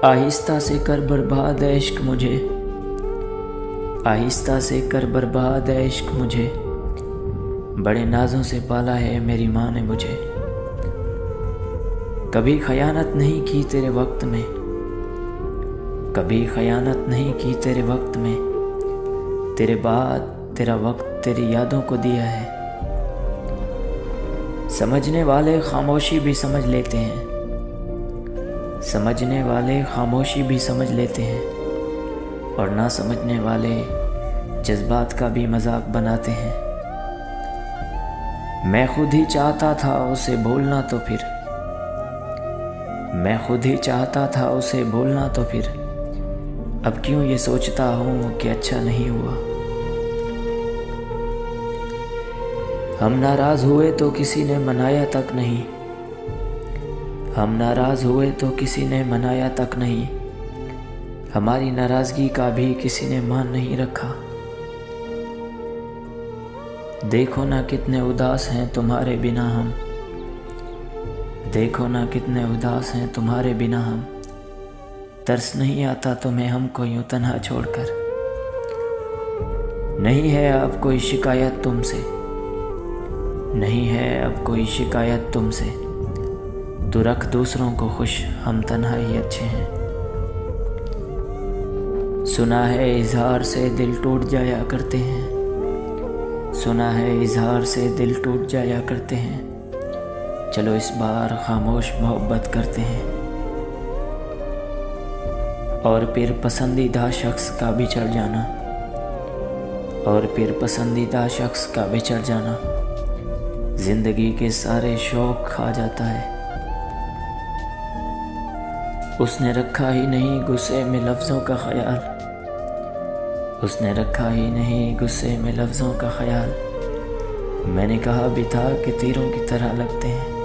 आहिस्ता से कर बर्बाद है इश्क मुझे, आहिस्ता से कर बर्बाद है इश्क मुझे। बड़े नाजों से पाला है मेरी माँ ने मुझे। कभी खयानत नहीं की तेरे वक्त में, कभी खयानत नहीं की तेरे वक्त में। तेरे बाद तेरा वक्त तेरी यादों को दिया है। समझने वाले खामोशी भी समझ लेते हैं, समझने वाले खामोशी भी समझ लेते हैं, और ना समझने वाले जज्बात का भी मजाक बनाते हैं। मैं खुद ही चाहता था उसे बोलना तो फिर, मैं खुद ही चाहता था उसे बोलना तो फिर। अब क्यों ये सोचता हूँ कि अच्छा नहीं हुआ। हम नाराज़ हुए तो किसी ने मनाया तक नहीं, हम नाराज़ हुए तो किसी ने मनाया तक नहीं। हमारी नाराज़गी का भी किसी ने मान नहीं रखा। देखो ना कितने उदास हैं तुम्हारे बिना हम, देखो ना कितने उदास हैं तुम्हारे बिना हम। तरस नहीं आता तुम्हें हमको यूं तन्हा छोड़कर। नहीं है अब कोई शिकायत तुमसे, नहीं है अब कोई शिकायत तुमसे। तू रख दूसरों को खुश, हम तन्हा ही अच्छे हैं। सुना है इजहार से दिल टूट जाया करते हैं, सुना है इजहार से दिल टूट जाया करते हैं। चलो इस बार खामोश मोहब्बत करते हैं। और फिर पसंदीदा शख्स का बिछड़ जाना, और फिर पसंदीदा शख्स का बिछड़ जाना जिंदगी के सारे शौक खा जाता है। उसने रखा ही नहीं गुस्से में लफ्ज़ों का ख्याल, उसने रखा ही नहीं गुस्से में लफ्ज़ों का ख्याल। मैंने कहा भी था कि तीरों की तरह लगते हैं।